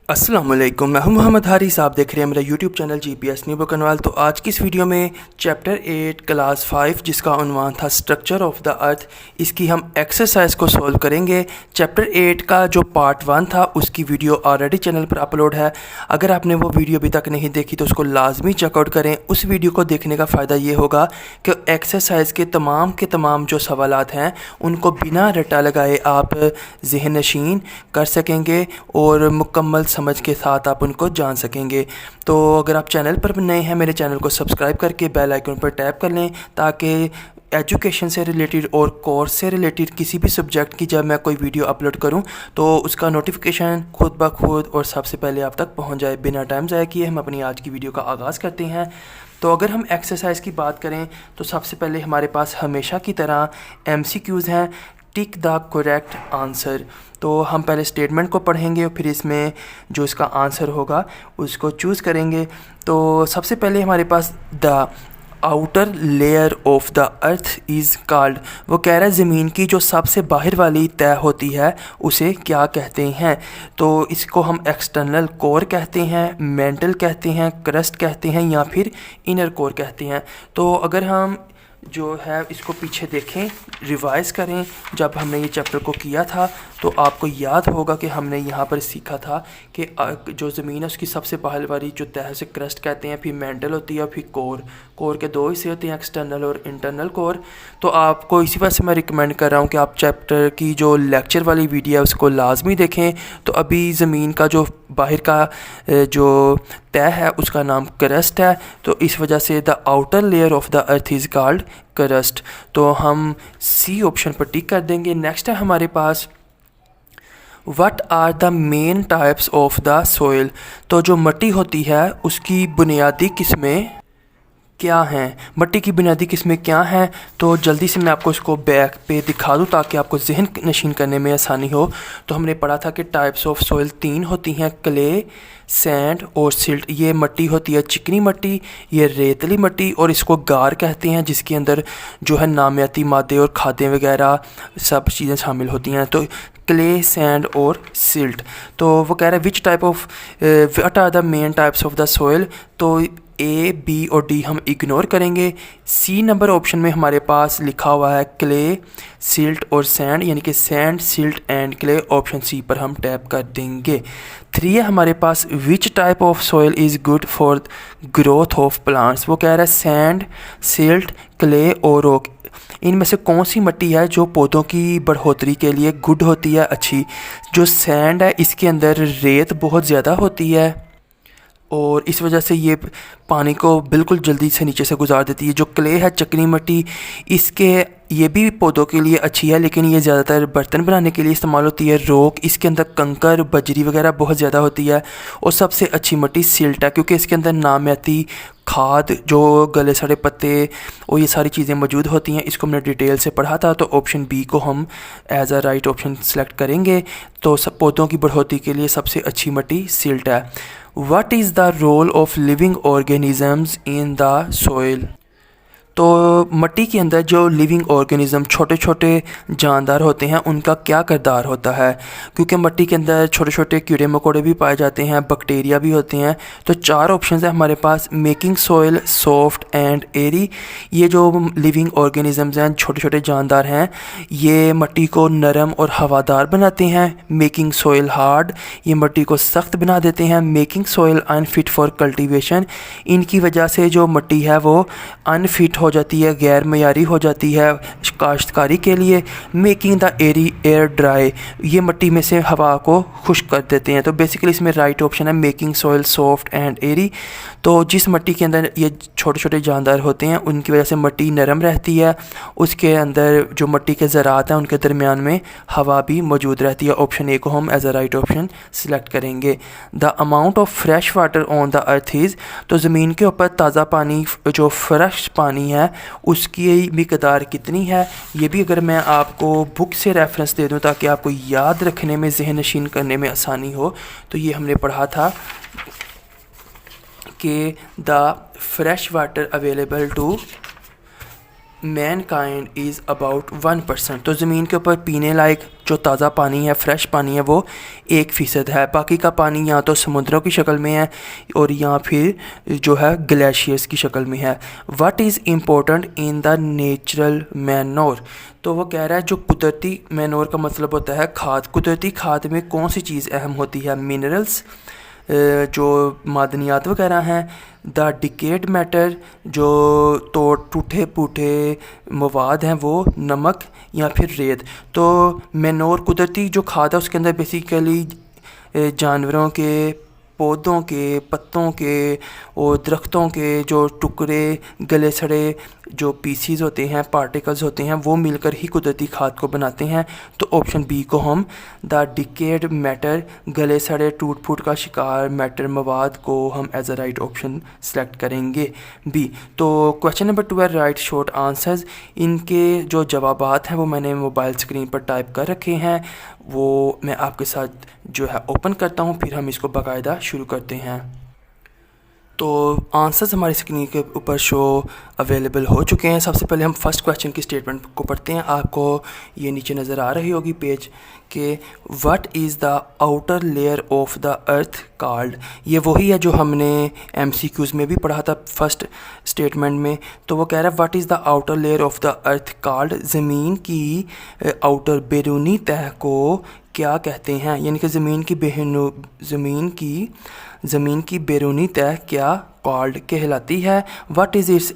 अस्सलाम वालेकुम, मैं हूं मोहम्मद हारिस। आप देख रहे हैं मेरा यूट्यूब चैनल GPS न्यू बुकनवाल। तो आज की इस वीडियो में चैप्टर 8 क्लास 5 जिसका उन्वान था स्ट्रक्चर ऑफ द अर्थ, इसकी हम एक्सरसाइज को सॉल्व करेंगे। चैप्टर 8 का जो पार्ट 1 था उसकी वीडियो ऑलरेडी चैनल पर अपलोड है। अगर आपने वो वीडियो अभी तक नहीं देखी तो उसको लाजमी चेकआउट करें। उस वीडियो को देखने का फ़ायदा ये होगा कि एक्सरसाइज के तमाम जो सवालात हैं उनको बिना रटा लगाए आप ज़हन नशीन कर सकेंगे और मुकम्मल समझ के साथ आप उनको जान सकेंगे। तो अगर आप चैनल पर नए हैं, मेरे चैनल को सब्सक्राइब करके बेल आइकन पर टैप कर लें ताकि एजुकेशन से रिलेटेड और कोर्स से रिलेटेड किसी भी सब्जेक्ट की जब मैं कोई वीडियो अपलोड करूं तो उसका नोटिफिकेशन खुद ब खुद और सबसे पहले आप तक पहुंच जाए। बिना टाइम ज़ाया किए हम अपनी आज की वीडियो का आगाज़ करते हैं। तो अगर हम एक्सरसाइज की बात करें तो सबसे पहले हमारे पास हमेशा की तरह MCQs हैं। Tick the correct answer. तो हम पहले स्टेटमेंट को पढ़ेंगे और फिर इसमें जो इसका आंसर होगा उसको चूज़ करेंगे। तो सबसे पहले हमारे पास the outer layer of the earth is called, वो कह रहा है ज़मीन की जो सबसे बाहर वाली तह होती है उसे क्या कहते हैं। तो इसको हम एक्सटर्नल कोर कहते हैं, मेंटल कहते हैं, क्रस्ट कहते हैं या फिर इनर कोर कहते हैं। तो अगर हम जो है इसको पीछे देखें, रिवाइज़ करें, जब हमने ये चैप्टर को किया था तो आपको याद होगा कि हमने यहाँ पर सीखा था कि जो ज़मीन है उसकी सबसे बाहर वाली जो तह से क्रस्ट कहते हैं, फिर मेंटल होती है, फिर कोर के दो हिस्से होते हैं, एक्सटर्नल और इंटरनल कोर। तो आपको इसी वजह से मैं रिकमेंड कर रहा हूँ कि आप चैप्टर की जो लेक्चर वाली वीडियो है उसको लाजमी देखें। तो अभी ज़मीन का जो बाहर का जो तह है उसका नाम क्रस्ट है, तो इस वजह से the outer layer of the earth is called crust. तो हम सी ऑप्शन पर टिक कर देंगे। नेक्स्ट है हमारे पास what are the main types of the soil. तो जो मिट्टी होती है उसकी बुनियादी किस्में क्या हैं, मिट्टी की बुनियादी किस्में क्या हैं। तो जल्दी से मैं आपको इसको बैक पे दिखा दूं ताकि आपको जहन नशीन करने में आसानी हो। तो हमने पढ़ा था कि टाइप्स ऑफ सॉइल 3 होती हैं, क्ले, सैंड और सिल्ट। ये मिट्टी होती है चिकनी मिट्टी, ये रेतली मिट्टी और इसको गार कहते हैं, जिसके अंदर जो है नामियाती मादे और खादें वगैरह सब चीज़ें शामिल होती हैं। तो क्ले, सैंड और सिल्ट। तो वो कह रहा है which type of what are the main types of the soil. तो A, B और D हम इग्नोर करेंगे। सी नंबर ऑप्शन में हमारे पास लिखा हुआ है क्ले, सिल्ट और सैंड, यानी कि sand, silt and clay. Option C पर हम टैप कर देंगे। 3 है हमारे पास which type of soil is good for growth of plants. वो कह रहा है सैंड, सिल्ट, क्ले और रॉक, इनमें से कौन सी मिट्टी है जो पौधों की बढ़ोतरी के लिए गुड होती है, अच्छी। जो सैंड है इसके अंदर रेत बहुत ज़्यादा होती है और इस वजह से ये पानी को बिल्कुल जल्दी से नीचे से गुजार देती है। जो क्ले है चिकनी मिट्टी, इसके ये भी पौधों के लिए अच्छी है लेकिन ये ज़्यादातर बर्तन बनाने के लिए इस्तेमाल होती है। रॉक, इसके अंदर कंकर, बजरी वगैरह बहुत ज़्यादा होती है। और सबसे अच्छी मिट्टी सिल्ट है क्योंकि इसके अंदर नामियाती खाद, जो गले सड़े पत्ते और ये सारी चीज़ें मौजूद होती हैं। इसको हमने डिटेल से पढ़ा था। तो ऑप्शन बी को हम as a right option select करेंगे। तो सब पौधों की बढ़ोतरी के लिए सबसे अच्छी मिट्टी सिल्ट है। What is the role of living organisms in the soil? तो मिट्टी के अंदर जो लिविंग ऑर्गेनिज़म छोटे छोटे जानदार होते हैं उनका क्या किरदार होता है, क्योंकि मिट्टी के अंदर छोटे छोटे कीड़े मकोड़े भी पाए जाते हैं, बैक्टीरिया भी होते हैं। तो 4 ऑप्शन है हमारे पास। मेकिंग सॉइल सॉफ्ट एंड एरी, ये जो लिविंग ऑर्गेनिज़म्स हैं, छोटे छोटे जानदार हैं, ये मिट्टी को नरम और हवादार बनाते हैं। मेकिंग सॉइल हार्ड, ये मिट्टी को सख्त बना देते हैं। Making soil unfit for cultivation, इनकी वजह से जो मिट्टी है वो अनफिट हो जाती है, गैर मयारी हो जाती है काश्तकारी के लिए। मेकिंग द एयर ड्राई, ये मिट्टी में से हवा को खुश्क कर देते हैं। तो बेसिकली इसमें राइट ऑप्शन है मेकिंग सॉइल सॉफ्ट एंड एरी। तो जिस मिट्टी के अंदर ये छोटे छोटे जानदार होते हैं उनकी वजह से मिट्टी नरम रहती है, उसके अंदर जो मिट्टी के ज़रात हैं उनके दरमियान में हवा भी मौजूद रहती है। ऑप्शन ए को हम as a right option select करेंगे। The amount of fresh water on the earth is, तो ज़मीन के ऊपर ताज़ा पानी, जो फ्रेश पानी है उसकी मिकदार कितनी है। ये भी अगर मैं आपको बुक से रेफरेंस दे दूं ताकि आपको याद रखने में, जहन नशीन करने में आसानी हो, तो ये हमने पढ़ा था कि the fresh water available to mankind is about 1%। तो ज़मीन के ऊपर पीने लायक जो ताज़ा पानी है, फ्रेश पानी है, वो 1% है। बाकी का पानी या तो समुद्रों की शक्ल में है और या फिर जो है ग्लेशियर्स की शक्ल में है। What is important in the natural manure? तो वो कह रहा है जो कुदरती मैनोर का मतलब होता है खाद। कुदरती खाद में कौन सी चीज़ अहम होती है? मिनरल्स, जो मादनियात वगैरह हैं, द डिकेड मैटर, जो तो टूटे फूटे मवाद हैं वो, नमक या फिर रेत। तो मैनोर कुदरती जो खाद है उसके अंदर बेसिकली जानवरों के, पौधों के, पत्तों के और दरख्तों के जो टुकड़े, गले सड़े जो पीसीज होते हैं, पार्टिकल्स होते हैं, वो मिलकर ही कुदरती खाद को बनाते हैं। तो ऑप्शन बी को हम द डिकेड मैटर, गले सड़े टूट फूट का शिकार मैटर मवाद को हम as a right option select करेंगे, बी। तो question number 12 write short answers. इनके जो जवाबात हैं वो मैंने मोबाइल स्क्रीन पर टाइप कर रखे हैं, वो मैं आपके साथ जो है ओपन करता हूँ, फिर हम इसको बाकायदा शुरू करते हैं। तो आंसर्स हमारी स्क्रीन के ऊपर शो अवेलेबल हो चुके हैं। सबसे पहले हम फर्स्ट क्वेश्चन की स्टेटमेंट को पढ़ते हैं। आपको ये नीचे नज़र आ रही होगी पेज के, what is the outer layer of the earth called? ये वही है जो हमने MCQs में भी पढ़ा था फर्स्ट स्टेटमेंट में। तो वो कह रहा है what is the outer layer of the earth called? ज़मीन की आउटर बैरूनी तह को क्या कहते हैं? यानी कि ज़मीन की बैरूनी तह क्या कॉल्ड कहलाती है? What is its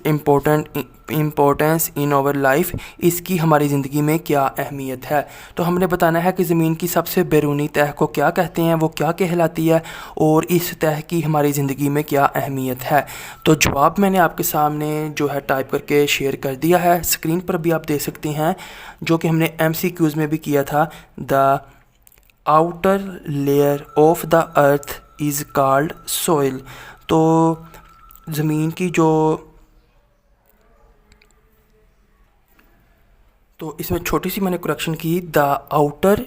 importance in our life? इसकी हमारी ज़िंदगी में क्या अहमियत है? तो हमने बताना है कि ज़मीन की सबसे बैरूनी तह को क्या कहते हैं, वो क्या कहलाती है और इस तह की हमारी ज़िंदगी में क्या अहमियत है। तो जवाब मैंने आपके सामने जो है टाइप करके शेयर कर दिया है, स्क्रीन पर भी आप देख सकते हैं, जो कि हमने MCQs में भी किया था। The outer layer of the earth is called soil. तो ज़मीन की तो इसमें छोटी सी मैंने करेक्शन की, the outer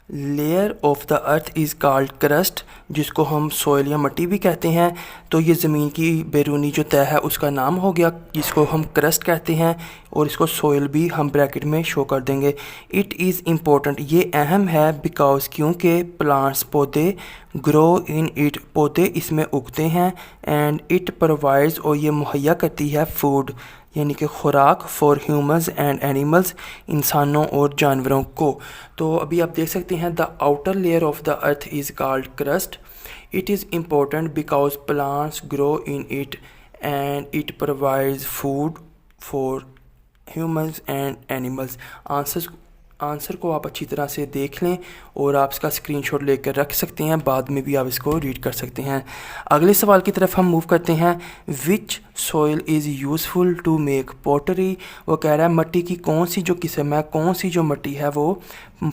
layer of the earth is called crust, जिसको हम सोइल या मिट्टी भी कहते हैं। तो ये ज़मीन की बैरूनी जो तह है उसका नाम हो गया, जिसको हम क्रस्ट कहते हैं, और इसको सोइल भी हम ब्रैकेट में शो कर देंगे। इट इज़ इम्पोर्टेंट, ये अहम है, बिकॉज क्योंकि प्लांट्स पौधे, ग्रो इन इट पौधे इसमें उगते हैं, एंड इट प्रोवाइड्स और ये मुहैया करती है फूड यानी कि खुराक, फॉर ह्यूमंस एंड एनिमल्स इंसानों और जानवरों को। तो अभी आप देख सकते हैं the outer layer of the earth is called crust. It is important because plants grow in it and it provides food for humans and animals. Answer को आप अच्छी तरह से देख लें और आप इसका स्क्रीनशॉट लेकर रख सकते हैं, बाद में भी आप इसको रीड कर सकते हैं। अगले सवाल की तरफ हम मूव करते हैं। Which soil is useful to make pottery? वो कह रहा है मिट्टी की कौन सी जो किस्म है, कौन सी जो मिट्टी है वो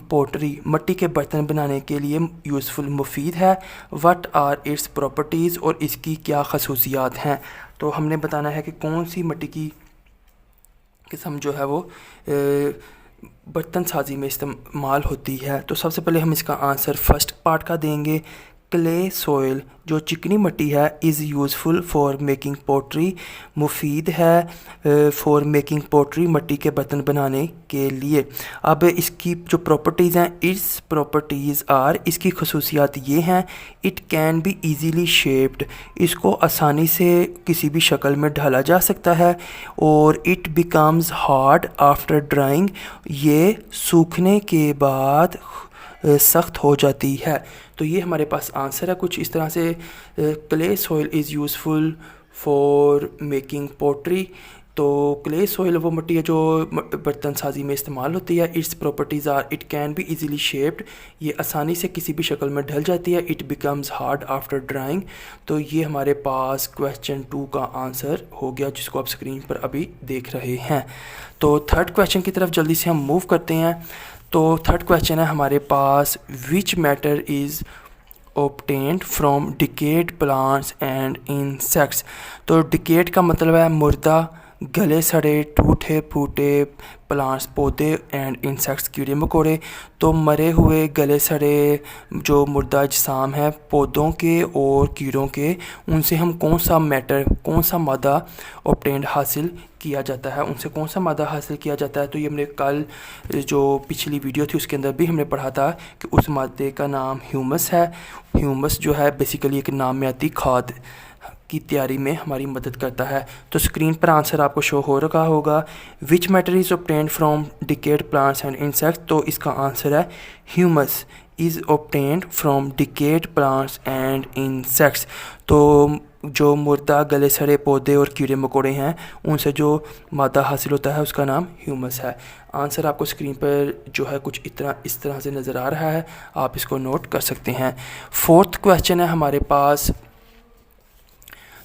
पॉटरी, मिट्टी के बर्तन बनाने के लिए यूज़फुल, मुफीद है। व्हाट आर इट्स प्रॉपर्टीज़, और इसकी क्या खसूसियात हैं? तो हमने बताना है कि कौन सी मिट्टी की किस्म जो है वो बर्तन साजी में इस्तेमाल होती है। तो सबसे पहले हम इसका आंसर फर्स्ट पार्ट का देंगे। क्ले सॉइल जो चिकनी मिट्टी है is useful for making pottery, मुफीद है फॉर मेकिंग पोट्री, मिट्टी के बर्तन बनाने के लिए। अब इसकी जो प्रॉपर्टीज़ हैं, इट्स प्रॉपर्टीज़ आर, इसकी खसूसियात ये हैं, it can B easily shaped, इसको आसानी से किसी भी शक्ल में ढाला जा सकता है, और it becomes hard after drawing, ये सूखने के बाद सख्त हो जाती है। तो ये हमारे पास आंसर है कुछ इस तरह से। Clay soil is useful for making pottery. तो क्ले सॉइल वो मिट्टी है जो बर्तन साजी में इस्तेमाल होती है। Its properties are, it can be easily shaped, ये आसानी से किसी भी शक्ल में ढल जाती है। It becomes hard after drawing. तो ये हमारे पास क्वेश्चन 2 का आंसर हो गया, जिसको आप स्क्रीन पर अभी देख रहे हैं। तो थर्ड क्वेश्चन की तरफ जल्दी से हम मूव करते हैं। तो थर्ड क्वेश्चन है हमारे पास, which matter is obtained from decayed plants and insects. तो डिकेड का मतलब है मुर्दा गले सड़े टूटे फूटे प्लांट्स पौधे एंड इंसेक्ट्स कीड़े मकोड़े। तो मरे हुए गले सड़े जो मुर्दा अजसाम है पौधों के और कीड़ों के, उनसे हम कौन सा मैटर, कौन सा मादा ऑब्टेंड हासिल किया जाता है, उनसे कौन सा मादा हासिल किया जाता है। तो ये हमने कल जो पिछली वीडियो थी उसके अंदर भी हमने पढ़ा था कि उस मादे का नाम ह्यूमस है। ह्यूमस जो है बेसिकली एक नामियाती खाद की तैयारी में हमारी मदद करता है। तो स्क्रीन पर आंसर आपको शो हो रखा होगा, विच matter is obtained from decayed plants and insects. तो इसका आंसर है humus is obtained from decayed plants and insects. तो जो मुर्दा गले सड़े पौधे और कीड़े मकोड़े हैं उनसे जो मादा हासिल होता है उसका नाम ह्यूमस है। आंसर आपको स्क्रीन पर जो है कुछ इस तरह से नज़र आ रहा है, आप इसको नोट कर सकते हैं। फोर्थ क्वेश्चन है हमारे पास,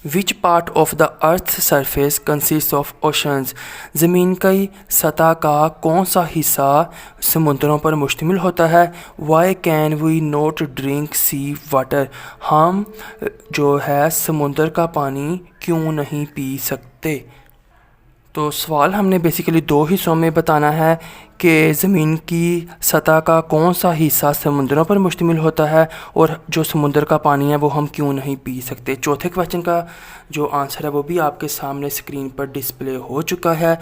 which part of the earth surface consist of oceans. ज़मीन की सतह का कौन सा हिस्सा समुद्रों पर मुश्तमिल होता है। Why can we not drink sea water. हम जो है समुद्र का पानी क्यों नहीं पी सकते। तो सवाल हमने बेसिकली दो हिस्सों में बताना है कि ज़मीन की सतह का कौन सा हिस्सा समुद्रों पर मुश्तमिल होता है और जो समुद्र का पानी है वो हम क्यों नहीं पी सकते। चौथे क्वेश्चन का जो आंसर है वो भी आपके सामने स्क्रीन पर डिस्प्ले हो चुका है।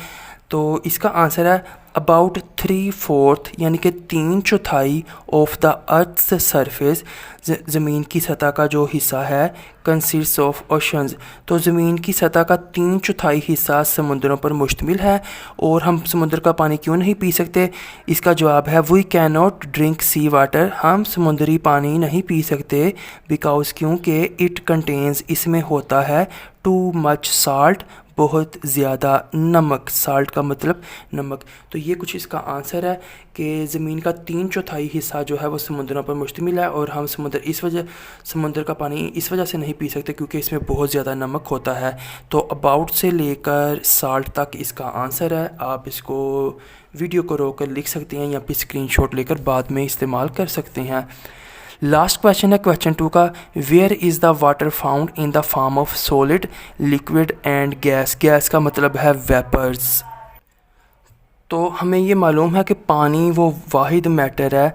तो इसका आंसर है अबाउट 3/4 यानी कि 3/4 ऑफ द अर्थ सरफेस। ज़मीन की सतह का जो हिस्सा है कंसिस्ट ऑफ ओशंस। तो ज़मीन की सतह का 3/4 हिस्सा समुद्रों पर मुश्तमिल है और हम समुद्र का पानी क्यों नहीं पी सकते। इसका जवाब है we can not drink sea water. हम समुद्री पानी नहीं पी सकते बिकॉज क्योंकि इट कंटेन्स, इसमें होता है टू मच साल्ट, बहुत ज़्यादा नमक। साल्ट का मतलब नमक। तो ये कुछ इसका आंसर है कि ज़मीन का 3/4 हिस्सा जो है वो समुद्रों पर मुश्तमिल है और हम समुद्र का पानी इस वजह से नहीं पी सकते क्योंकि इसमें बहुत ज़्यादा नमक होता है। तो अबाउट से लेकर साल्ट तक इसका आंसर है। आप इसको वीडियो को रोक कर लिख सकते हैं या फिर स्क्रीनशॉट लेकर बाद में इस्तेमाल कर सकते हैं। लास्ट क्वेश्चन है क्वेश्चन 2 का, where is the water found in the form of solid, liquid and gas. Gas का मतलब है वेपर्स। तो हमें ये मालूम है कि पानी वो वाहिद मैटर है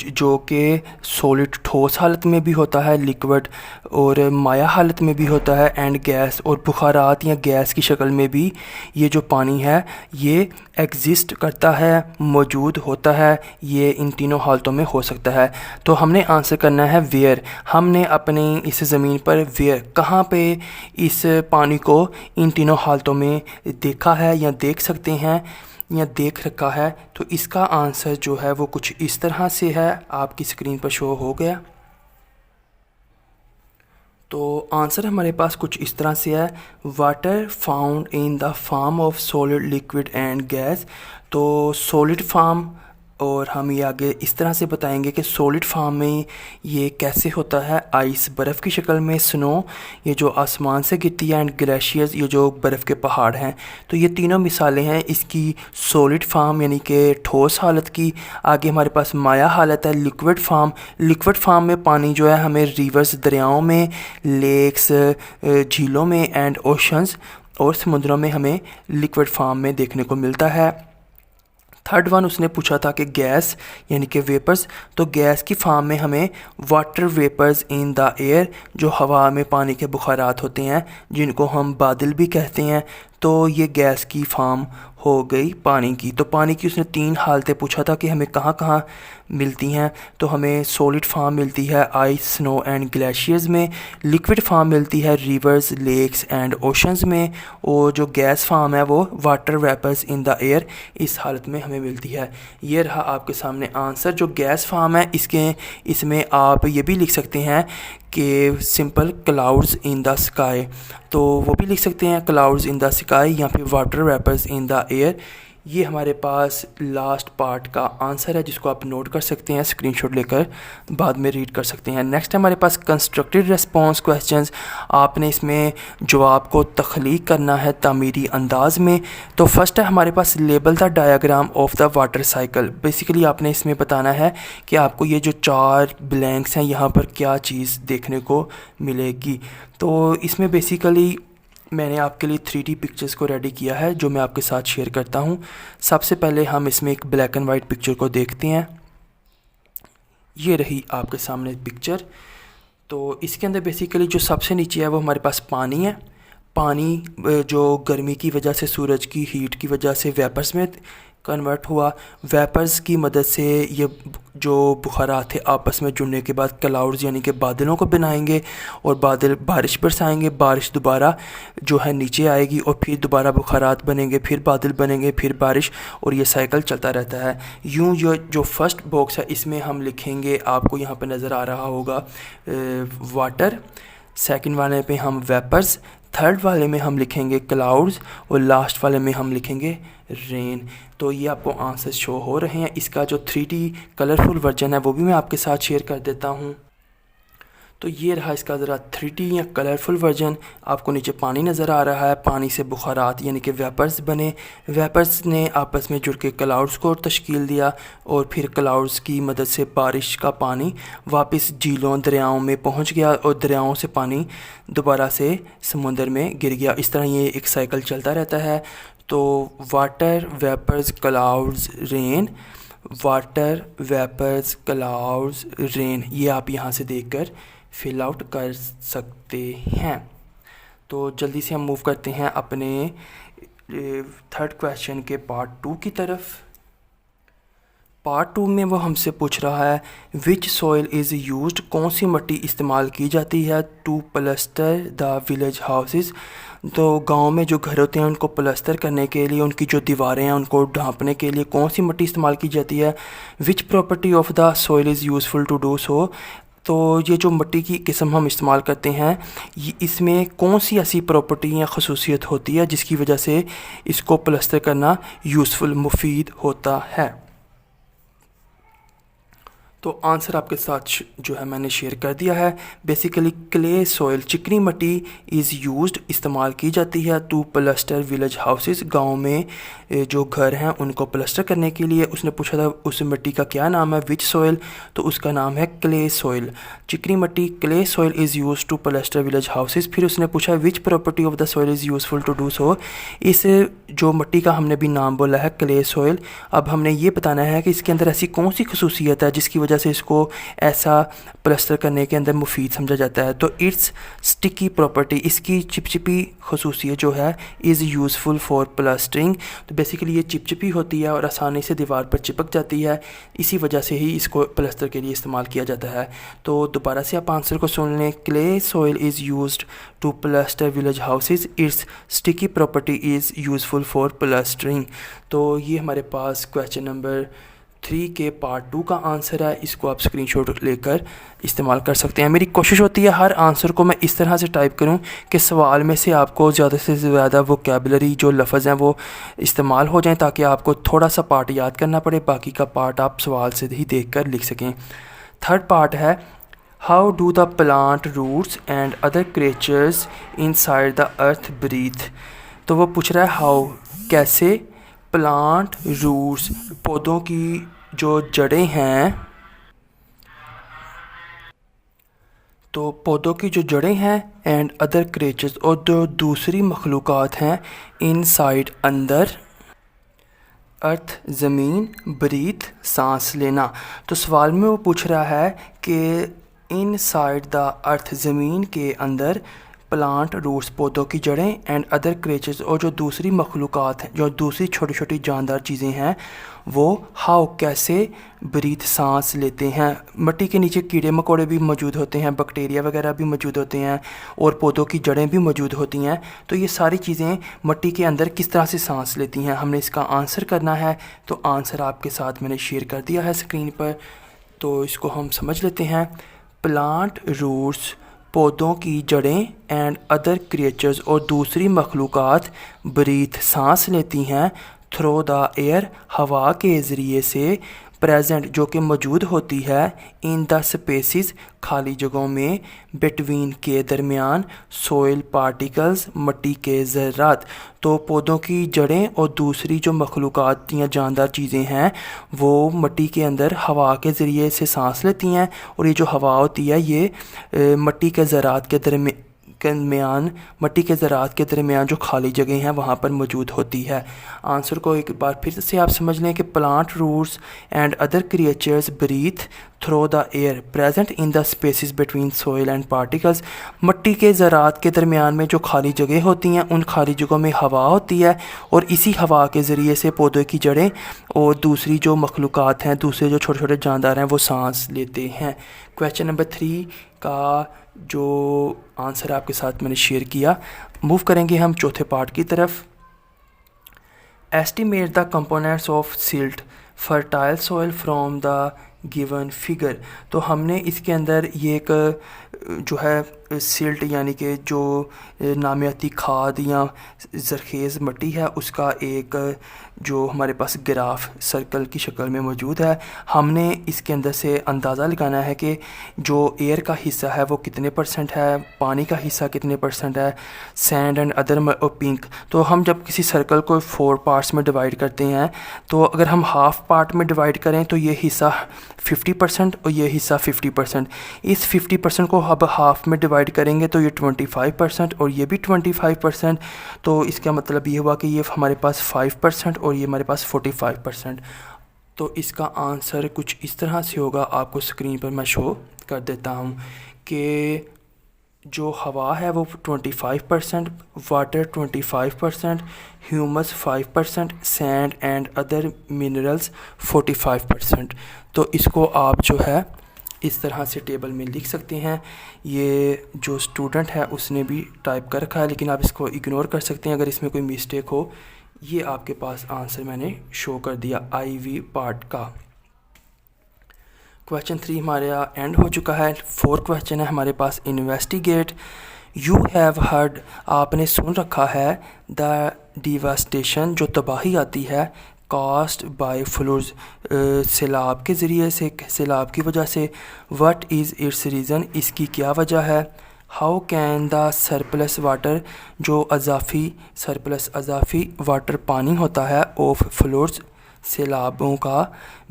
जो कि सॉलिड ठोस हालत में भी होता है, लिक्विड और माया हालत में भी होता है, एंड गैस और बुखारात या गैस की शक्ल में भी ये जो पानी है ये एग्जिस्ट करता है, मौजूद होता है। ये इन तीनों हालतों में हो सकता है। तो हमने आंसर करना है वेयर। हमने अपनी इस ज़मीन पर वेयर, कहाँ पे इस पानी को इन तीनों हालतों में देखा है या देख सकते हैं या देख रखा है। तो इसका आंसर जो है वो कुछ इस तरह से है, आपकी स्क्रीन पर शो हो गया। तो आंसर हमारे पास कुछ इस तरह से है, water found in the form of solid, liquid and gas. तो सॉलिड फॉर्म, और हम ये आगे इस तरह से बताएंगे कि सॉलिड फॉर्म में ये कैसे होता है, आइस बर्फ़ की शक्ल में, स्नो ये जो आसमान से गिरती है, एंड ग्लेशियर्स ये जो बर्फ़ के पहाड़ हैं। तो ये तीनों मिसालें हैं इसकी सॉलिड फॉर्म यानी कि ठोस हालत की। आगे हमारे पास माया हालत है, लिक्विड फॉर्म। लिक्विड फॉर्म में पानी जो है हमें रिवर्स, दरियाओं में, लेक्स, झीलों में एंड ओशंस और समुद्रों में हमें लिक्विड फॉर्म में देखने को मिलता है। थर्ड वन उसने पूछा था कि गैस यानी कि वेपर्स। तो गैस की फॉर्म में हमें water vapours in the air, जो हवा में पानी के बुखारात होते हैं जिनको हम बादल भी कहते हैं, तो ये गैस की फॉर्म हो गई पानी की। तो पानी की उसने 3 हालतें पूछा था कि हमें कहाँ कहाँ मिलती हैं। तो हमें सॉलिड फॉर्म मिलती है आइस, स्नो एंड ग्लेशियर्स में। लिक्विड फॉर्म मिलती है रिवर्स, लेक्स एंड ओशंस में। और जो गैस फॉर्म है वो water vapours in the air, इस हालत में हमें मिलती है। ये रहा आपके सामने आंसर। जो गैस फॉर्म है इसमें आप ये भी लिख सकते हैं कि simple clouds in the sky. तो वो भी लिख सकते हैं क्लाउड्स इन द स्काई या फिर water vapours in the air. ये हमारे पास लास्ट पार्ट का आंसर है जिसको आप नोट कर सकते हैं, स्क्रीनशॉट लेकर बाद में रीड कर सकते हैं। नेक्स्ट हमारे पास कंस्ट्रक्टेड रिस्पांस क्वेश्चंस। आपने इसमें जवाब को तख्लीक करना है तामीरी अंदाज में। तो फर्स्ट है हमारे पास label the diagram of the water cycle. Basically आपने इसमें बताना है कि आपको ये जो 4 ब्लैंक्स हैं यहाँ पर क्या चीज़ देखने को मिलेगी। तो इसमें बेसिकली मैंने आपके लिए 3D पिक्चर्स को रेडी किया है जो मैं आपके साथ शेयर करता हूँ। सबसे पहले हम इसमें एक ब्लैक एंड वाइट पिक्चर को देखते हैं। ये रही आपके सामने पिक्चर। तो इसके अंदर बेसिकली जो सबसे नीचे है वो हमारे पास पानी है। पानी जो गर्मी की वजह से, सूरज की हीट की वजह से वेपर्स में कन्वर्ट हुआ। वेपर्स की मदद से ये जो बुखारात थे आपस में जुड़ने के बाद क्लाउड्स यानी कि बादलों को बनाएंगे और बादल बारिश बरसाएंगे। बारिश दोबारा जो है नीचे आएगी और फिर दोबारा बुखारात बनेंगे, फिर बादल बनेंगे, फिर बारिश, और ये साइकिल चलता रहता है। यूँ जो फर्स्ट बॉक्स है इसमें हम लिखेंगे, आपको यहाँ पे नज़र आ रहा होगा वाटर। सेकंड वाले पे हम वेपर्स, थर्ड वाले में हम लिखेंगे क्लाउड्स और लास्ट वाले में हम लिखेंगे रेन। तो ये आपको आंसर शो हो रहे हैं। इसका जो 3D कलरफुल वर्जन है वो भी मैं आपके साथ शेयर कर देता हूँ। तो ये रहा इसका ज़रा 3D या कलरफुल वर्जन। आपको नीचे पानी नज़र आ रहा है, पानी से बुखारात यानी कि वेपर्स बने। वेपर्स ने आपस में जुड़ के क्लाउड्स को तश्कील दिया और फिर क्लाउड्स की मदद से बारिश का पानी वापस झीलों दरियाओं में पहुंच गया और दरियाओं से पानी दोबारा से समुंदर में गिर गया। इस तरह ये एक साइकिल चलता रहता है। तो water, vapours, clouds, rain, water, vapours, clouds, rain, ये आप यहाँ से देखकर फिल आउट कर सकते हैं। तो जल्दी से हम मूव करते हैं अपने थर्ड क्वेश्चन के पार्ट 2 की तरफ। पार्ट 2 में वो हमसे पूछ रहा है विच सॉइल इज़ यूज्ड, कौन सी मिट्टी इस्तेमाल की जाती है to plaster the village houses. तो गांव में जो घर होते हैं उनको प्लस्तर करने के लिए, उनकी जो दीवारें हैं उनको ढांपने के लिए कौन सी मिट्टी इस्तेमाल की जाती है। Which property of the soil is useful to do so. तो ये जो मिट्टी की किस्म हम इस्तेमाल करते हैं, ये इसमें कौन सी ऐसी प्रॉपर्टी या खसूसियत होती है जिसकी वजह से इसको प्लस्तर करना यूज़फुल, मुफीद होता है। तो आंसर आपके साथ जो है मैंने शेयर कर दिया है। बेसिकली क्ले सॉइल, चिकनी मिट्टी इज़ यूज्ड, इस्तेमाल की जाती है टू प्लस्टर विलेज हाउसेस, गांव में जो घर हैं उनको प्लस्टर करने के लिए। उसने पूछा था उस मिट्टी का क्या नाम है, विच सॉइल, तो उसका नाम है क्ले सॉइल। चिकनी मिट्टी clay soil is used to plaster village houses. फिर उसने पूछा which property of the soil is useful to do so. इस जो मिट्टी का हमने भी नाम बोला है क्ले सॉइल, अब हमने ये बताना है कि इसके अंदर ऐसी कौन सी खसूसियत है जिसकी वजह से इसको ऐसा प्लस्टर करने के अंदर मुफीद समझा जाता है। तो इट्स स्टिकी प्रॉपर्टी, इसकी चिपचिपी खसूसियत जो है इज़ यूज़फुल फॉर प्लास्टरिंग। तो बेसिकली ये चिपचिपी होती है और आसानी से दीवार पर चिपक जाती है, इसी वजह से ही इसको प्लस्टर के लिए इस्तेमाल किया जाता है। तो दोबारा से आप आंसर को सुन लें। Clay soil is used to plaster village houses, its sticky property is useful for plastering. तो ये हमारे पास क्वेश्चन नंबर 3 के पार्ट 2 का आंसर है। इसको आप स्क्रीनशॉट लेकर इस्तेमाल कर सकते हैं। मेरी कोशिश होती है हर आंसर को मैं इस तरह से टाइप करूं कि सवाल में से आपको ज़्यादा से ज़्यादा वोकैबुलरी जो लफ्ज़ हैं वो इस्तेमाल हो जाएं, ताकि आपको थोड़ा सा पार्ट याद करना पड़े, बाकी का पार्ट आप सवाल से ही देख कर लिख सकें। थर्ड पार्ट है how do the plant roots and other creatures inside the earth breathe. तो वो पूछ रहा है हाउ, कैसे प्लांट रूट्स, पौधों की जो जड़ें हैं, तो पौधों की जो जड़ें हैं एंड अदर क्रिएचर्स, और जो दूसरी मखलूक़ात हैं इनसाइड अंदर, अर्थ ज़मीन, ब्रीथ सांस लेना। तो सवाल में वो पूछ रहा है कि इनसाइड द अर्थ ज़मीन के अंदर प्लांट रूट्स पौधों की जड़ें एंड अदर क्रिएचर्स, और जो दूसरी मखलूक़ात हैं, जो दूसरी छोटी छोटी जानदार चीज़ें हैं, वो हाउ कैसे ब्रीथ सांस लेते हैं। मिट्टी के नीचे कीड़े मकोड़े भी मौजूद होते हैं, बैक्टीरिया वगैरह भी मौजूद होते हैं, और पौधों की जड़ें भी मौजूद होती हैं। तो ये सारी चीज़ें मिट्टी के अंदर किस तरह से सांस लेती हैं, हमने इसका आंसर करना है। तो आंसर आपके साथ मैंने शेयर कर दिया है स्क्रीन पर, तो इसको हम समझ लेते हैं। प्लांट रूट्स पौधों की जड़ें एंड अदर क्रिएचर्स, और दूसरी मखलूक़ात ब्रीथ सांस लेती हैं थ्रो द एयर हवा के ज़रिए से, प्रेजेंट जो कि मौजूद होती है इन द स्पेसिस खाली जगहों में, बिटवीन के दरमियान, सोइल पार्टिकल्स मिट्टी के ज़र्रात। तो पौधों की जड़ें और दूसरी जो मखलूक़ात या जानदार चीज़ें हैं वो मिट्टी के अंदर हवा के ज़रिए से सांस लेती हैं, और ये जो हवा होती है ये मिट्टी के ज़रात दरमियान मिट्टी के ज़रात के दरमियान जो खाली जगह हैं वहाँ पर मौजूद होती है। आंसर को एक बार फिर से आप समझ लें कि plant roots and other creatures breathe through the air present in the spaces between soil and particles. मिट्टी के ज़रात के दरमियान में जो खाली जगह होती हैं उन खाली जगहों में हवा होती है और इसी हवा के ज़रिए से पौधों की जड़ें और दूसरी जो मखलूक़ात हैं, दूसरे जो छोटे छोटे जानदार हैं, वो सांस लेते हैं। क्वेश्चन नंबर 3 का जो आंसर आपके साथ मैंने शेयर किया। मूव करेंगे हम चौथे पार्ट की तरफ। Estimate the components of silt fertile soil from the given figure. तो हमने इसके अंदर ये एक जो है सिल्ट यानी कि जो नामियाती खाद या ज़रखेज़ मिट्टी है उसका एक जो हमारे पास ग्राफ सर्कल की शक्ल में मौजूद है। हमने इसके अंदर से अंदाज़ा लगाना है कि जो एयर का हिस्सा है वो कितने % है, पानी का हिस्सा कितने % है, सैंड एंड अदर और पिंक। तो हम जब किसी सर्कल को 4 पार्ट्स में डिवाइड करते हैं तो अगर हम हाफ पार्ट में डिवाइड करें तो ये हिस्सा 50% और ये हिस्सा 50%। इस 50% को अब हाफ में डिवाइड करेंगे तो ये 25% और ये भी 25%। तो इसका मतलब ये हुआ कि ये हमारे पास 5% और ये हमारे पास 45%। तो इसका आंसर कुछ इस तरह से होगा, आपको स्क्रीन पर मैं शो कर देता हूँ कि जो हवा है वो 25%, water 25%, humus 5%, sand and other minerals 45%। तो इसको आप जो है इस तरह से टेबल में लिख सकते हैं। ये जो स्टूडेंट है उसने भी टाइप कर रखा है, लेकिन आप इसको इग्नोर कर सकते हैं अगर इसमें कोई मिस्टेक हो। ये आपके पास आंसर मैंने शो कर दिया IV पार्ट का। क्वेश्चन 3 हमारे एंड हो चुका है। 4 क्वेश्चन है हमारे पास। इन्वेस्टिगेट। यू हैव हर्ड, आपने सुन रखा है, द डिवास्टेशन, जो तबाही आती है, कास्ट बाय फ्लूड्स, सैलाब के ज़रिए से, सैलाब की वजह से। व्हाट इज़ इट्स रीज़न, इसकी क्या वजह है। How can the surplus water, जो अजाफी वाटर पानी होता है, ऑफ फ्लूड्स, सैलाबों का,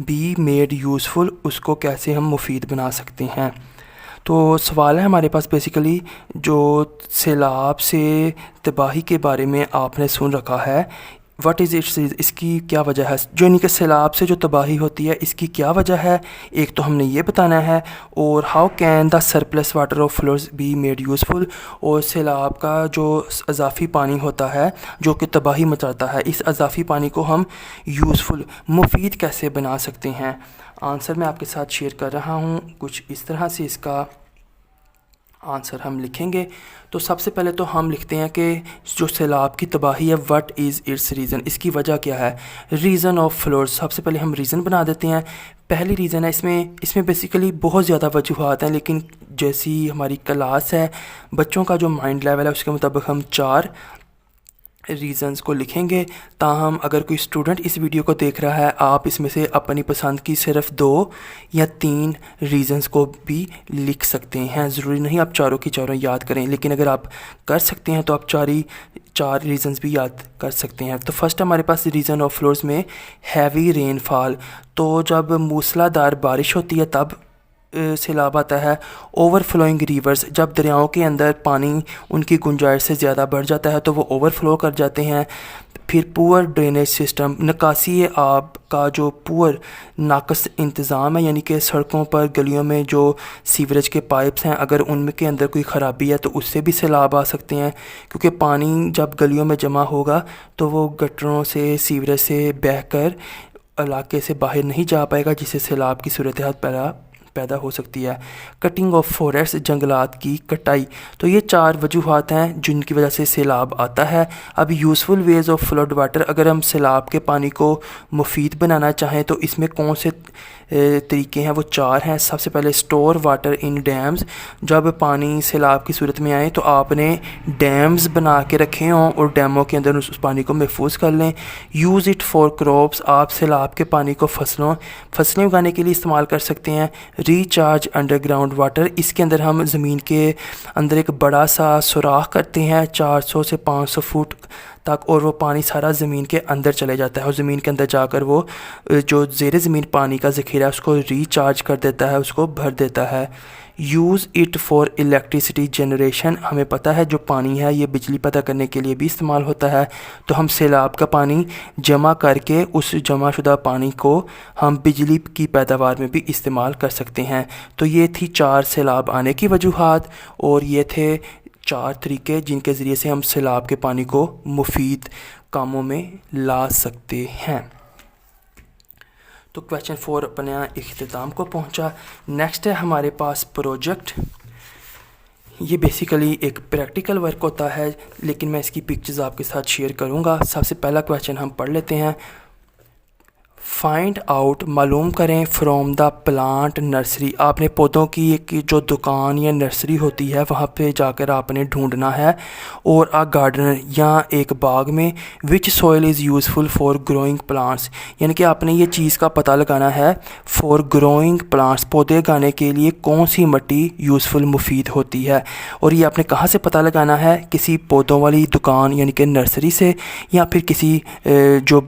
बी मेड यूज़फुल, उसको कैसे हम मुफीद बना सकते हैं। तो सवाल है हमारे पास बेसिकली जो सैलाब से तबाही के बारे में आपने सुन रखा है, व्हाट इज़ इट्स, इसकी क्या वजह है, जो यानी कि सैलाब से जो तबाही होती है इसकी क्या वजह है, एक तो हमने ये बताना है। और how can the surplus water of floods be made useful, और सैलाब का जो अजाफी पानी होता है जो कि तबाही मचाता है, इस अजाफी पानी को हम यूज़फुल, मुफीद कैसे बना सकते हैं। आंसर मैं आपके साथ शेयर कर रहा हूँ। कुछ इस तरह से इसका आंसर हम लिखेंगे। तो सबसे पहले तो हम लिखते हैं कि जो सैलाब की तबाही है, व्हाट इज़ इट्स रीज़न, इसकी वजह क्या है। रीज़न ऑफ फ्लड्स, सबसे पहले हम रीज़न बना देते हैं। पहली रीज़न है इसमें बेसिकली बहुत ज़्यादा वजूहात हैं, लेकिन जैसी हमारी क्लास है, बच्चों का जो माइंड लेवल है उसके मुताबिक हम 4 रीज़न्स को लिखेंगे। ताहम अगर कोई स्टूडेंट इस वीडियो को देख रहा है, आप इसमें से अपनी पसंद की सिर्फ 2 या 3 रीज़न्स को भी लिख सकते हैं। ज़रूरी नहीं आप चारों की चारों याद करें, लेकिन अगर आप कर सकते हैं तो आप 4 रीज़न्स भी याद कर सकते हैं। तो फर्स्ट हमारे पास रीज़न ऑफ फ्लड्स में हैवी रेनफॉल, तो जब मूसलाधार बारिश होती है तब सैलाब आता है। ओवरफ्लोइंग रिवर्स, जब दरियाओं के अंदर पानी उनकी गुंजाइश से ज़्यादा बढ़ जाता है तो वो ओवरफ्लो कर जाते हैं। फिर पुअर ड्रेनेज सिस्टम, निकासी आब का जो पुअर नाकस इंतज़ाम है, यानी कि सड़कों पर गलियों में जो सीवरेज के पाइप्स हैं, अगर उनके अंदर कोई ख़राबी है तो उससे भी सैलाब आ सकते हैं, क्योंकि पानी जब गलियों में जमा होगा तो वो गटरों से, सीवरेज से बहकर इलाके से बाहर नहीं जा पाएगा, जिससे सैलाब की सूरत हाल पैदा हो सकती है। कटिंग ऑफ फॉरेस्ट, जंगलात की कटाई। तो ये 4 वजूहात हैं जिनकी वजह से सैलाब आता है। अब useful ways of flood water, अगर हम सैलाब के पानी को मुफीद बनाना चाहें तो इसमें कौन से तरीके हैं, वो 4 हैं। सबसे पहले स्टोर वाटर इन डैम्स, जब पानी सैलाब की सूरत में आए तो आपने डैम्स बना के रखे हों और डैमों के अंदर उस पानी को महफूज कर लें। यूज़ इट फॉर क्रॉप्स, आप सैलाब के पानी को फसलें उगाने के लिए इस्तेमाल कर सकते हैं। रिचार्ज अंडरग्राउंड वाटर, इसके अंदर हम ज़मीन के अंदर एक बड़ा सा सुराख करते हैं 400 से 500 फुट तक, और वो पानी सारा ज़मीन के अंदर चले जाता है और ज़मीन के अंदर जाकर वो जो ज़ेरे ज़मीन पानी का ज़ख़ीरा है उसको रिचार्ज कर देता है, उसको भर देता है। Use it for electricity generation, हमें पता है जो पानी है ये बिजली पैदा करने के लिए भी इस्तेमाल होता है, तो हम सैलाब का पानी जमा करके उस जमा शुदा पानी को हम बिजली की पैदावार में भी इस्तेमाल कर सकते हैं। तो ये थी 4 सैलाब आने की वजूहात, और ये थे 4 तरीके जिनके ज़रिए से हम सैलाब के पानी को मुफीद कामों में ला सकते हैं। तो क्वेश्चन 4 अपने इख्तिताम को पहुंचा। नेक्स्ट है हमारे पास प्रोजेक्ट। ये बेसिकली एक प्रैक्टिकल वर्क होता है, लेकिन मैं इसकी पिक्चर्स आपके साथ शेयर करूंगा। सबसे पहला क्वेश्चन हम पढ़ लेते हैं। फाइंड आउट, मालूम करें, फ्रॉम द प्लांट नर्सरी, आपने पौधों की एक जो दुकान या नर्सरी होती है वहाँ पे जाकर आपने ढूंढना है, और अ गार्डनर या एक बाग में, विच soil is useful for growing plants, यानी कि आपने ये चीज़ का पता लगाना है फॉर ग्रोइंग प्लांट्स, पौधे उगाने के लिए कौन सी मिट्टी यूज़फुल मुफीद होती है। और ये आपने कहाँ से पता लगाना है, किसी पौधों वाली दुकान यानी कि नर्सरी से, या फिर किसी जो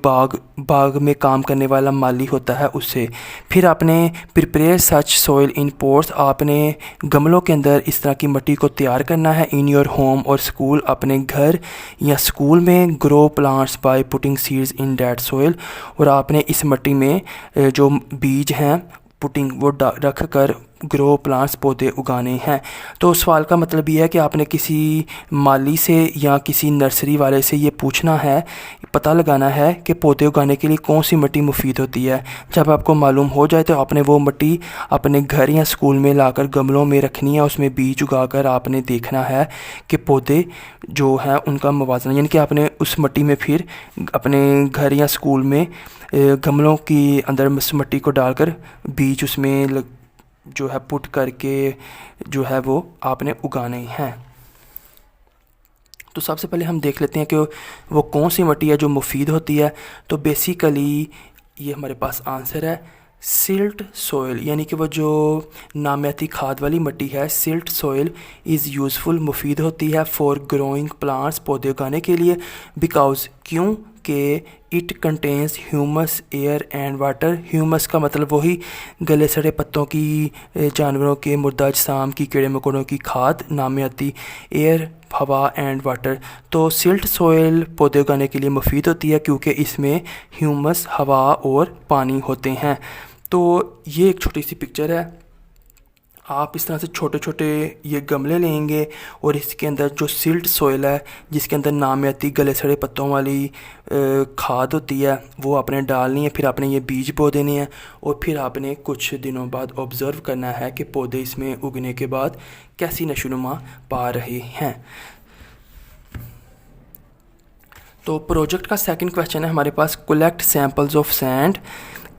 बाग में काम करने वाला माली होता है उससे। फिर आपने prepare such soil in pots, आपने गमलों के अंदर इस तरह की मिट्टी को तैयार करना है इन योर होम और स्कूल, अपने घर या स्कूल में। Grow plants by putting seeds in that soil, और आपने इस मिट्टी में जो बीज हैं पुटिंग वो रख कर ग्रो प्लांट्स पौधे उगाने हैं। तो सवाल का मतलब ये है कि आपने किसी माली से या किसी नर्सरी वाले से ये पूछना है, पता लगाना है कि पौधे उगाने के लिए कौन सी मिट्टी मुफीद होती है। जब आपको मालूम हो जाए तो आपने वो मिट्टी अपने घर या स्कूल में लाकर गमलों में रखनी है, उसमें बीज उगाकर आपने देखना है कि पौधे जो हैं उनका मुवाजना, यानी कि आपने उस मिट्टी में फिर अपने घर या स्कूल में गमलों की अंदर मिट्टी को डालकर बीज उसमें जो है पुट करके जो है वो आपने उगाने हैं। तो सबसे पहले हम देख लेते हैं कि वो कौन सी मिट्टी है जो मुफीद होती है। तो बेसिकली ये हमारे पास आंसर है सिल्ट सॉइल, यानी कि वो जो नामियाती खाद वाली मिट्टी है, सिल्ट सॉइल इज़ यूज़फुल, मुफीद होती है फॉर ग्रोइंग प्लांट्स, पौधे उगाने के लिए। बिकॉज, क्यों कि it contains humus air and water, humus का मतलब वही गले सड़े पत्तों की, जानवरों के मुर्दा अजसाम की, कीड़े मकोड़ों की खाद, नामियाती एयर हवा एंड वाटर। तो सिल्ट सॉइल पौधे उगाने के लिए मुफीद होती है क्योंकि इसमें ह्यूमस, हवा और पानी होते हैं। तो ये एक छोटी सी पिक्चर है। आप इस तरह से छोटे छोटे ये गमले लेंगे और इसके अंदर जो सिल्ट सॉइल है जिसके अंदर नामियाती गले सड़े पत्तों वाली खाद होती है वो आपने डालनी है। फिर आपने ये बीज बो देने हैं और फिर आपने कुछ दिनों बाद ऑब्ज़र्व करना है कि पौधे इसमें उगने के बाद कैसी नशोनुमा पा रहे हैं। तो प्रोजेक्ट का सेकंड क्वेश्चन है हमारे पास, collect samples of sand,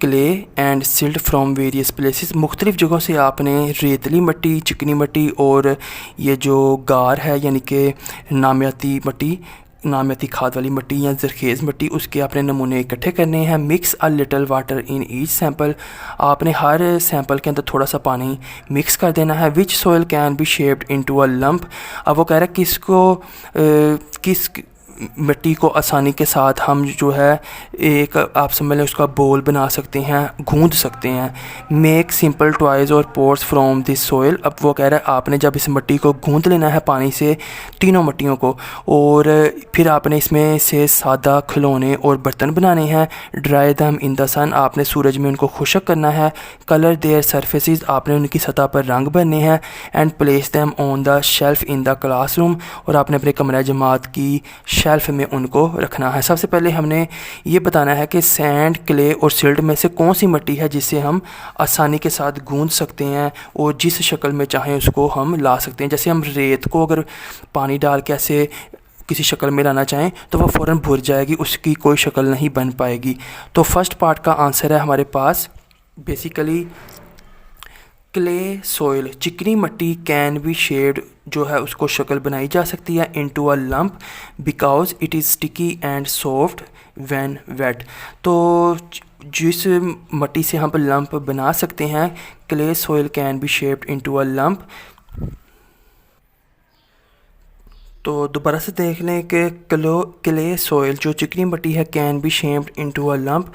clay and silt from various places. मुख्तलिफ़ जगहों से आपने रेतली मिट्टी, चिकनी मिट्टी और ये जो गार है यानी कि नामियाती मिट्टी, नामियाती खाद वाली मिट्टी या जरखेज़ मिट्टी, उसके आपने नमूने इकट्ठे करने हैं। Mix a little water in each sample, आपने हर सैम्पल के अंदर थोड़ा सा पानी मिक्स कर देना है। विच soil can be shaped into a lump, अब वो कह रहा है किस मिट्टी को आसानी के साथ हम जो है एक आप समझ लें उसका बोल बना सकते हैं, गूंद सकते हैं। मेक सिंपल टॉयज़ और पोट्स फ्रॉम दिस सॉइल, अब वो कह रहा है आपने जब इस मिट्टी को गूंद लेना है पानी से, तीनों मिट्टियों को, और फिर आपने इसमें से सादा खिलौने और बर्तन बनाने हैं। ड्राई दम इन द सन, आपने सूरज में उनको खुशक करना है। कलर देयर सरफेसेस, आपने उनकी सतह पर रंग भरने हैं। And place them on the shelf in the classroom, और आपने अपने कमरा जमात की शेल्फ में उनको रखना है। सबसे पहले हमने ये बताना है कि सैंड, क्ले और सिल्ट में से कौन सी मिट्टी है जिसे हम आसानी के साथ गूंद सकते हैं और जिस शक्ल में चाहें उसको हम ला सकते हैं। जैसे हम रेत को अगर पानी डाल के ऐसे किसी शक्ल में लाना चाहें तो वह फ़ौरन भुर जाएगी, उसकी कोई शक्ल नहीं बन पाएगी। तो फर्स्ट पार्ट का आंसर है हमारे पास बेसिकली क्ले सॉइल, चिकनी मिट्टी कैन बी शेड, जो है उसको शक्ल बनाई जा सकती है into a lump because it is sticky and soft when wet. तो जिस मिट्टी से हम लंप बना सकते हैं, clay soil can be shaped into a lump. तो दोबारा से देख लें कि क्ले सोइल जो चिकनी मिट्टी है can be shaped into a lump.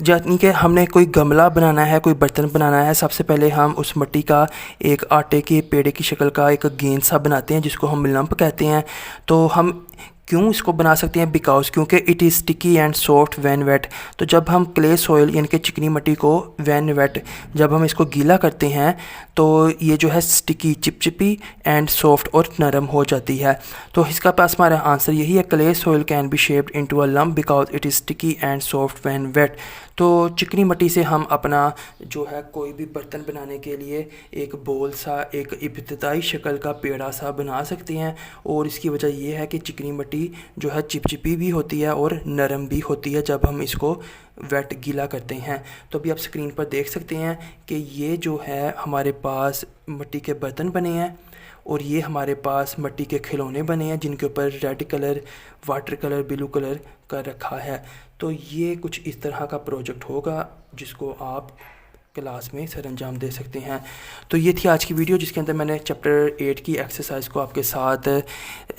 यानी कि हमने कोई गमला बनाना है, कोई बर्तन बनाना है, सबसे पहले हम उस मिट्टी का एक आटे के पेड़े की शक्ल का एक गेंद सा बनाते हैं जिसको हम लंप कहते हैं। तो हम क्यों इसको बना सकते हैं? बिकॉज क्योंकि it is sticky and soft when wet. तो जब हम क्ले सॉइल यानी कि चिकनी मिट्टी को व्हेन वेट, जब हम इसको गीला करते हैं तो ये जो है स्टिकी, चिपचिपी एंड सॉफ्ट और नरम हो जाती है। तो इसका पास हमारा आंसर यही है, clay soil can be shaped into a lump because it is sticky and soft when wet. तो चिकनी मिट्टी से हम अपना जो है कोई भी बर्तन बनाने के लिए एक बोल सा, एक इब्तदाई शक्ल का पेड़ा सा बना सकते हैं। और इसकी वजह यह है कि चिकनी मिट्टी जो है चिपचिपी भी होती है और नरम भी होती है जब हम इसको वेट गीला करते हैं। तो अभी आप स्क्रीन पर देख सकते हैं कि ये जो है हमारे पास मिट्टी के बर्तन बने हैं और ये हमारे पास मिट्टी के खिलौने बने हैं जिनके ऊपर red colour, water colour, blue colour कर रखा है। तो ये कुछ इस तरह का प्रोजेक्ट होगा जिसको आप क्लास में सर अंजाम दे सकते हैं। तो ये थी आज की वीडियो जिसके अंदर मैंने चैप्टर 8 की एक्सरसाइज को आपके साथ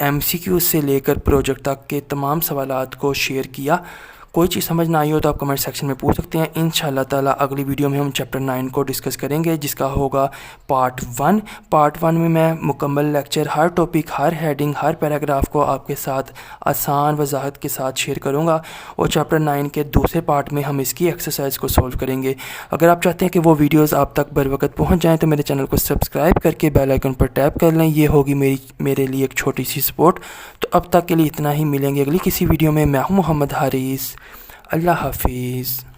MCQ से लेकर प्रोजेक्ट तक के तमाम सवालात को शेयर किया। कोई चीज़ समझ ना आई हो तो आप कमेंट सेक्शन में पूछ सकते हैं। इंशाल्लाह ताला अगली वीडियो में हम चैप्टर 9 को डिस्कस करेंगे जिसका होगा पार्ट 1। पार्ट 1 में मैं मुकम्मल लेक्चर, हर टॉपिक, हर हेडिंग, हर पैराग्राफ को आपके साथ आसान वजाहत के साथ शेयर करूंगा और चैप्टर 9 के दूसरे पार्ट में हम इसकी एक्सरसाइज को सॉल्व करेंगे। अगर आप चाहते हैं कि वो वीडियोज़ आप तक बर वक्त पहुँच जाएँ तो मेरे चैनल को सब्सक्राइब करके बेल आइकन पर टैप कर लें। ये होगी मेरे लिए एक छोटी सी सपोर्ट। तो अब तक के लिए इतना ही, मिलेंगे अगली किसी वीडियो में। मैं हूँ मोहम्मद हारिस। अल्लाह हाफिज़।